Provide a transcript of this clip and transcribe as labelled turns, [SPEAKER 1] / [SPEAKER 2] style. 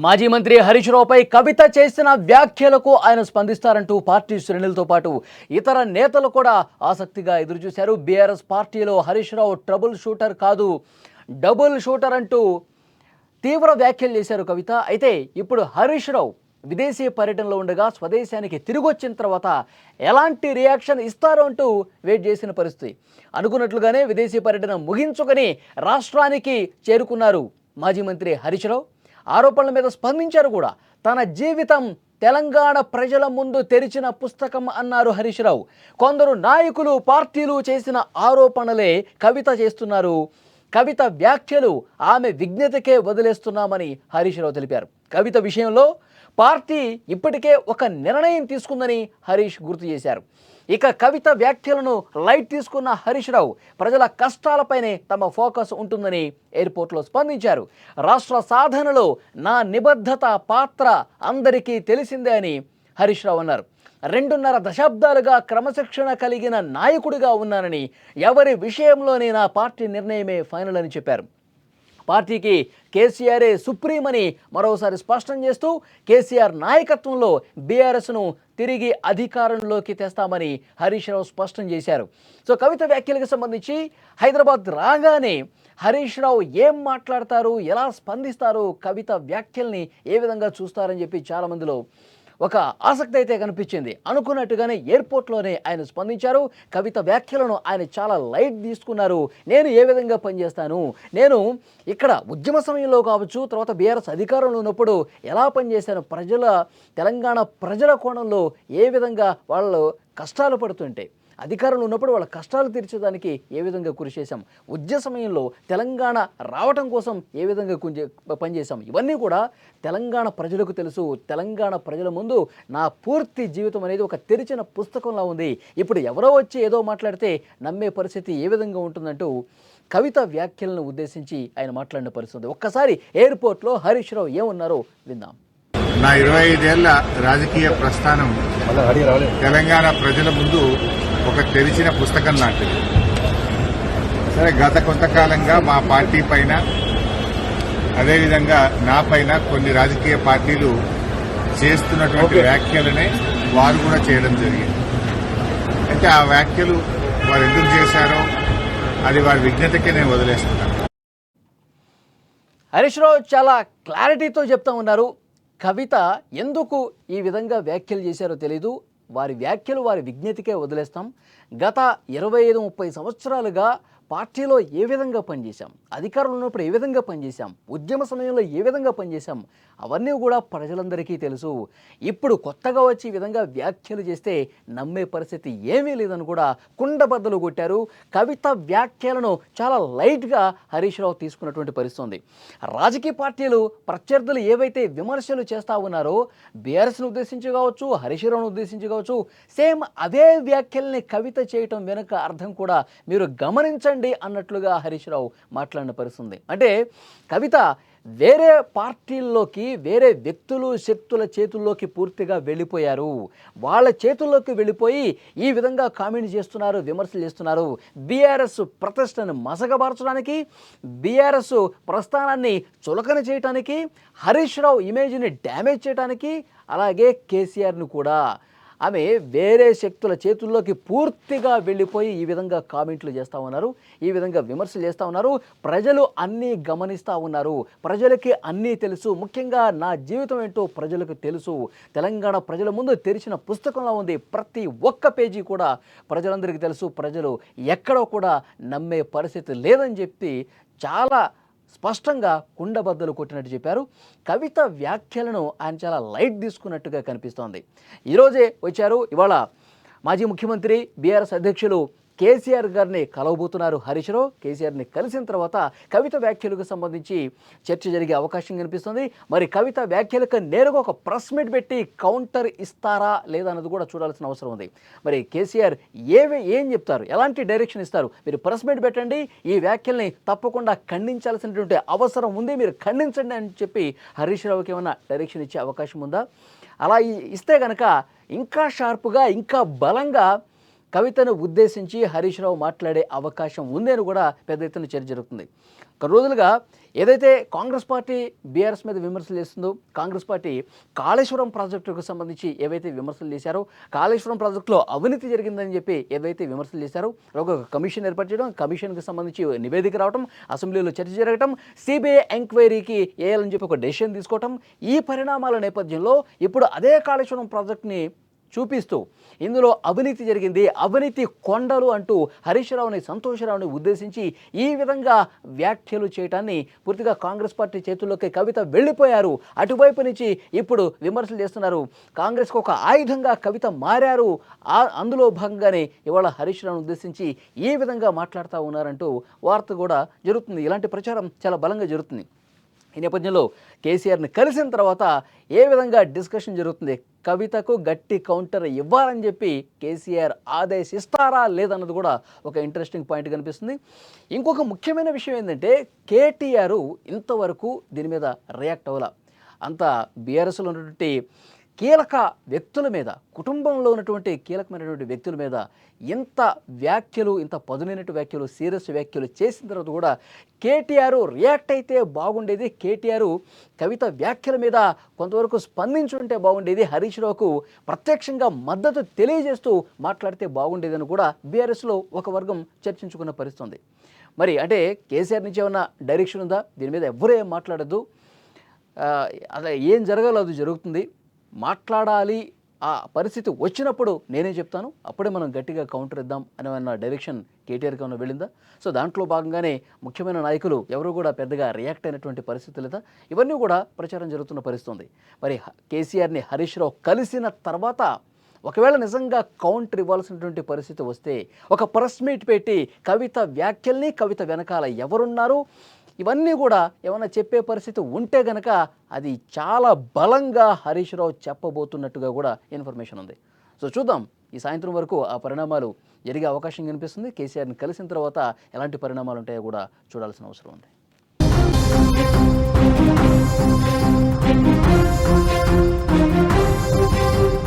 [SPEAKER 1] మాజీ మంత్రి హరీష్ రావుపై కవిత చేసిన వ్యాఖ్యలకు ఆయన స్పందిస్తారంటూ పార్టీ శ్రేణులతో పాటు ఇతర నేతలు కూడా ఆసక్తిగా ఎదురుచూశారు. బీఆర్ఎస్ పార్టీలో హరీష్ రావు ట్రబుల్ షూటర్ కాదు, డబుల్ షూటర్ అంటూ తీవ్ర వ్యాఖ్యలు చేశారు కవిత. అయితే ఇప్పుడు హరీష్ రావు విదేశీ పర్యటనలో ఉండగా స్వదేశానికి తిరిగి వచ్చిన తర్వాత ఎలాంటి రియాక్షన్ ఇస్తారో అంటూ వెయిట్ చేసిన పరిస్థితి. అనుకున్నట్లుగానే విదేశీ పర్యటన ముగించుకొని రాష్ట్రానికి చేరుకున్నారు మాజీ మంత్రి హరీష్ రావు. ఆరోపణల మీద స్పందించారు కూడా. తన జీవితం తెలంగాణ ప్రజల ముందు తెరిచిన పుస్తకం అన్నారు హరీష్ రావు. కొందరు నాయకులు పార్టీలు చేసిన ఆరోపణలే కవిత చేస్తున్నారు. కవిత వ్యాఖ్యలు ఆమె విజ్ఞతకే వదిలేస్తున్నామని హరీష్ రావు తెలిపారు. కవిత విషయంలో పార్టీ ఇప్పటికే ఒక నిర్ణయం తీసుకుందని హరీష్ గుర్తు చేశారు. ఇక కవిత వ్యాఖ్యలను లైట్ తీసుకున్న హరీష్ రావు ప్రజల కష్టాలపైనే తమ ఫోకస్ ఉంటుందని ఎయిర్పోర్ట్లో స్పందించారు. రాష్ట్ర సాధనలో నా నిబద్ధత పాత్ర అందరికీ తెలిసిందే అని హరీష్ రావు అన్నారు. 2.5 దశాబ్దాలుగా క్రమశిక్షణ కలిగిన నాయకుడిగా ఉన్నానని, ఎవరి విషయంలోనే నా పార్టీ నిర్ణయమే ఫైనల్ అని చెప్పారు. పార్టీకి కేసీఆరే సుప్రీం అని మరోసారి స్పష్టం చేస్తూ కేసీఆర్ నాయకత్వంలో బీఆర్ఎస్ను తిరిగి అధికారంలోకి తెస్తామని హరీష్ రావు స్పష్టం చేశారు. సో కవిత వ్యాఖ్యలకు సంబంధించి హైదరాబాద్ రాగానే హరీష్ రావు ఏం మాట్లాడతారు, ఎలా స్పందిస్తారు, కవిత వ్యాఖ్యల్ని ఏ విధంగా చూస్తారని చెప్పి చాలామందిలో ఒక ఆసక్తి అయితే కనిపించింది. అనుకున్నట్టుగానే ఎయిర్పోర్ట్లోనే ఆయన స్పందించారు. కవిత వ్యాఖ్యలను ఆయన చాలా లైట్ తీసుకున్నారు. నేను ఏ విధంగా పనిచేస్తాను, నేను ఇక్కడ ఉద్యమ సమయంలో కావచ్చు, తర్వాత బీఆర్ఎస్ అధికారంలో ఉన్నప్పుడు ఎలా పనిచేశాను, తెలంగాణ ప్రజల కోణంలో ఏ విధంగా వాళ్ళు కష్టాలు పడుతుంటే అధికారంలో ఉన్నప్పుడు వాళ్ళ కష్టాలు తీర్చడానికి ఏ విధంగా కృషి చేశాం, ఉద్యమ సమయంలో తెలంగాణ రావటం కోసం ఏ విధంగా పనిచేశాం, ఇవన్నీ కూడా తెలంగాణ ప్రజలకు తెలుసు. తెలంగాణ ప్రజల ముందు నా పూర్తి జీవితం అనేది ఒక తెరిచిన పుస్తకంలా ఉంది. ఇప్పుడు ఎవరో వచ్చి ఏదో మాట్లాడితే నమ్మే పరిస్థితి ఏ విధంగా ఉంటుందంటూ కవిత వ్యాఖ్యలను ఉద్దేశించి ఆయన మాట్లాడిన పరిస్థితి. ఒక్కసారి ఎయిర్పోర్ట్లో హరీష్ రావు ఏమన్నారో విందాం.
[SPEAKER 2] నా 25 ఏళ్ల రాజకీయ ప్రస్థానం తెలంగాణ ప్రజల ముందు ఒక తెరిచిన పుస్తకం లాంటిది. సరే, గత కొంతకాలంగా మా పార్టీ పైన, అదేవిధంగా నా పైన కొన్ని రాజకీయ పార్టీలు చేస్తున్నటువంటి వ్యాఖ్యలనే వారు కూడా చేయడం జరిగింది. అయితే ఆ వ్యాఖ్యలు వారు ఎందుకు చేశారో అది వారి విజ్ఞతకే నేను వదిలేస్తున్నాను.
[SPEAKER 1] హరీష్ రావు చాలా క్లారిటీతో చెప్తా ఉన్నారు. కవిత ఎందుకు ఈ విధంగా వ్యాఖ్యలు చేశారో తెలీదు, వారి వ్యాఖ్యలు వారి విజ్ఞతకే వదిలేస్తాం. గత 25-30 సంవత్సరాలుగా పార్టీలో ఏ విధంగా పనిచేశాం, అధికారంలో ఉన్నప్పుడు ఏ విధంగా పనిచేశాం, ఉద్యమ సమయంలో ఏ విధంగా పనిచేశాం, అవన్నీ కూడా ప్రజలందరికీ తెలుసు. ఇప్పుడు కొత్తగా వచ్చి ఈ విధంగా వ్యాఖ్యలు చేస్తే నమ్మే పరిస్థితి ఏమీ లేదని కూడా కుండబద్దలు కొట్టారు. కవిత వ్యాఖ్యలను చాలా లైట్గా హరీష్ రావు తీసుకున్నటువంటి పరిస్థితి ఉంది. రాజకీయ పార్టీలు ప్రత్యర్థులు ఏవైతే విమర్శలు చేస్తూ ఉన్నారో బీఆర్ఎస్ను ఉద్దేశించి కావచ్చు, హరీష్ రావును ఉద్దేశించి కావచ్చు, సేమ్ అదే వ్యాఖ్యల్ని కవిత చేయటం వెనుక అర్థం కూడా మీరు గమనించండి అన్నట్లుగా హరీష్ రావు మాట్లాడిన పరిస్థితి. అంటే కవిత వేరే పార్టీల్లోకి, వేరే వ్యక్తులు శక్తుల చేతుల్లోకి పూర్తిగా వెళ్ళిపోయారు. వాళ్ళ చేతుల్లోకి వెళ్ళిపోయి ఈ విధంగా కామెంట్ చేస్తున్నారు, విమర్శలు చేస్తున్నారు. బీఆర్ఎస్ ప్రతిష్టను మసకబార్చడానికి, బీఆర్ఎస్ ప్రస్థానాన్ని చులకన చేయడానికి, హరీష్ రావు ఇమేజ్ని డ్యామేజ్ చేయడానికి, అలాగే కేసీఆర్ను కూడా ఆమె వేరే శక్తుల చేతుల్లోకి పూర్తిగా వెళ్ళిపోయి ఈ విధంగా కామెంట్లు చేస్తూ ఉన్నారు, ఈ విధంగా విమర్శలు చేస్తూ ఉన్నారు. ప్రజలు అన్నీ గమనిస్తూ ఉన్నారు, ప్రజలకి అన్నీ తెలుసు. ముఖ్యంగా నా జీవితం ఏంటో ప్రజలకు తెలుసు. తెలంగాణ ప్రజల ముందు తెరిచిన పుస్తకంలో ఉంది. ప్రతి ఒక్క పేజీ కూడా ప్రజలందరికీ తెలుసు. ప్రజలు ఎక్కడో కూడా నమ్మే పరిస్థితి లేదని చెప్పి చాలా స్పష్టంగా కుండబద్దలు కొట్టినట్టు చెప్పారు. కవిత వ్యాఖ్యలను ఆయన చాలా లైట్ తీసుకున్నట్టుగా కనిపిస్తోంది. ఈరోజే వచ్చారు. ఇవాళ మాజీ ముఖ్యమంత్రి బీఆర్ఎస్ అధ్యక్షులు కేసీఆర్ గారిని కలవబోతున్నారు హరీష్ రావు. కేసీఆర్ని కలిసిన తర్వాత కవిత వ్యాఖ్యలకు సంబంధించి చర్చ జరిగే అవకాశం కనిపిస్తుంది. మరి కవిత వ్యాఖ్యలకు నేరుగా ఒక ప్రెస్ మీట్ పెట్టి కౌంటర్ ఇస్తారా లేదా అన్నది కూడా చూడాల్సిన అవసరం ఉంది. మరి కేసీఆర్ ఏం చెప్తారు, ఎలాంటి డైరెక్షన్ ఇస్తారు? మీరు ప్రెస్ మీట్ పెట్టండి, ఈ వ్యాఖ్యల్ని తప్పకుండా ఖండించాల్సినటువంటి అవసరం ఉంది, మీరు ఖండించండి అని చెప్పి హరీష్ రావుకి ఏమైనా డైరెక్షన్ ఇచ్చే అవకాశం ఉందా? అలా ఇస్తే కనుక ఇంకా షార్ప్గా, ఇంకా బలంగా కవితను ఉద్దేశించి హరీష్ రావు మాట్లాడే అవకాశం ఉంది అని కూడా పెద్ద ఎత్తున చర్చ జరుగుతుంది. కొన్ని రోజులుగా ఏదైతే కాంగ్రెస్ పార్టీ బీఆర్ఎస్ మీద విమర్శలు చేస్తుందో, కాంగ్రెస్ పార్టీ కాళేశ్వరం ప్రాజెక్టుకు సంబంధించి ఏవైతే విమర్శలు చేశారో, కాళేశ్వరం ప్రాజెక్టులో అవినీతి జరిగిందని చెప్పి ఏవైతే విమర్శలు చేశారో, ఒక కమిషన్ ఏర్పాటు చేయడం, కమిషన్కి సంబంధించి నివేదిక రావడం, అసెంబ్లీలో చర్చ జరగడం, సిబిఐ ఎంక్వైరీకి వేయాలని చెప్పి ఒక డెసిషన్ తీసుకోవటం, ఈ పరిణామాల నేపథ్యంలో ఇప్పుడు అదే కాళేశ్వరం ప్రాజెక్టుని చూపిస్తూ ఇందులో అవినీతి జరిగింది, అవినీతి కొండలు అంటూ హరీష్ రావుని, సంతోషరావుని ఉద్దేశించి ఈ విధంగా వ్యాఖ్యలు చేయటాన్ని పూర్తిగా కాంగ్రెస్ పార్టీ చేతుల్లోకి కవిత వెళ్ళిపోయారు. అటువైపు నుంచి ఇప్పుడు విమర్శలు చేస్తున్నారు. కాంగ్రెస్కు ఒక ఆయుధంగా కవిత మారారు. అందులో భాగంగానే ఇవాళ హరీష్ రావుని ఉద్దేశించి ఈ విధంగా మాట్లాడుతూ ఉన్నారంటూ వార్త కూడా జరుగుతుంది. ఇలాంటి ప్రచారం చాలా బలంగా జరుగుతుంది. ఈ నేపథ్యంలో కేసీఆర్ని కలిసిన తర్వాత ఏ విధంగా డిస్కషన్ జరుగుతుంది, కవితకు గట్టి కౌంటర్ ఇవ్వాలని చెప్పి కేసీఆర్ ఆదేశిస్తారా లేదన్నది కూడా ఒక ఇంట్రెస్టింగ్ పాయింట్ కనిపిస్తుంది. ఇంకొక ముఖ్యమైన విషయం ఏంటంటే కేటీఆర్ ఇంతవరకు దీని మీద రియాక్ట్ అవ్వాల. అంత బీఆర్ఎస్లో ఉన్నటువంటి కీలక వ్యక్తుల మీద, కుటుంబంలో ఉన్నటువంటి కీలకమైనటువంటి వ్యక్తుల మీద ఇంత వ్యాఖ్యలు, ఇంత పదునైనటువంటి వ్యాఖ్యలు, సీరియస్ వ్యాఖ్యలు చేసిన తర్వాత కూడా కేటీఆర్ రియాక్ట్ అయితే బాగుండేది, కేటీఆర్ కవిత వ్యాఖ్యల మీద కొంతవరకు స్పందించుంటే బాగుండేది, హరీష్ రావుకు ప్రత్యక్షంగా మద్దతు తెలియజేస్తూ మాట్లాడితే బాగుండేదని కూడా బీఆర్ఎస్లో ఒక వర్గం చర్చించుకున్న పరిస్థితి ఉంది. మరి అంటే కేసీఆర్ నుంచి ఏమన్నా డైరెక్షన్ ఉందా? దీని మీద ఎవ్వరూ ఏం మాట్లాడద్దు, అలా ఏం జరగాలో అది జరుగుతుంది, మాట్లాడాలి, ఆ పరిస్థితి వచ్చినప్పుడు నేనే చెప్తాను, అప్పుడే మనం గట్టిగా కౌంటర్ ఇద్దాం అన్న డైరెక్షన్ కేటీఆర్కి ఏమైనా వెళ్ళిందా? సో దాంట్లో భాగంగానే ముఖ్యమైన నాయకులు ఎవరు కూడా పెద్దగా రియాక్ట్ అయినటువంటి పరిస్థితి లేదా, ఇవన్నీ కూడా ప్రచారం జరుగుతున్న పరిస్థితి ఉంది. మరి కేసీఆర్ని హరీష్ రావు కలిసిన తర్వాత ఒకవేళ నిజంగా కౌంటర్ ఇవ్వాల్సినటువంటి పరిస్థితి వస్తే ఒక ప్రెస్ మీట్ పెట్టి కవిత వ్యాఖ్యల్ని, కవిత వెనకాల ఎవరున్నారు, ఇవన్నీ కూడా ఏమైనా చెప్పే పరిస్థితి ఉంటే గనక అది చాలా బలంగా హరీష్ రావు చెప్పబోతున్నట్టుగా కూడా ఇన్ఫర్మేషన్ ఉంది. సో చూద్దాం, ఈ సాయంత్రం వరకు ఆ పరిణామాలు జరిగే అవకాశం కనిపిస్తుంది. కేసీఆర్ని కలిసిన తర్వాత ఎలాంటి పరిణామాలు ఉంటాయో కూడా చూడాల్సిన అవసరం ఉంది.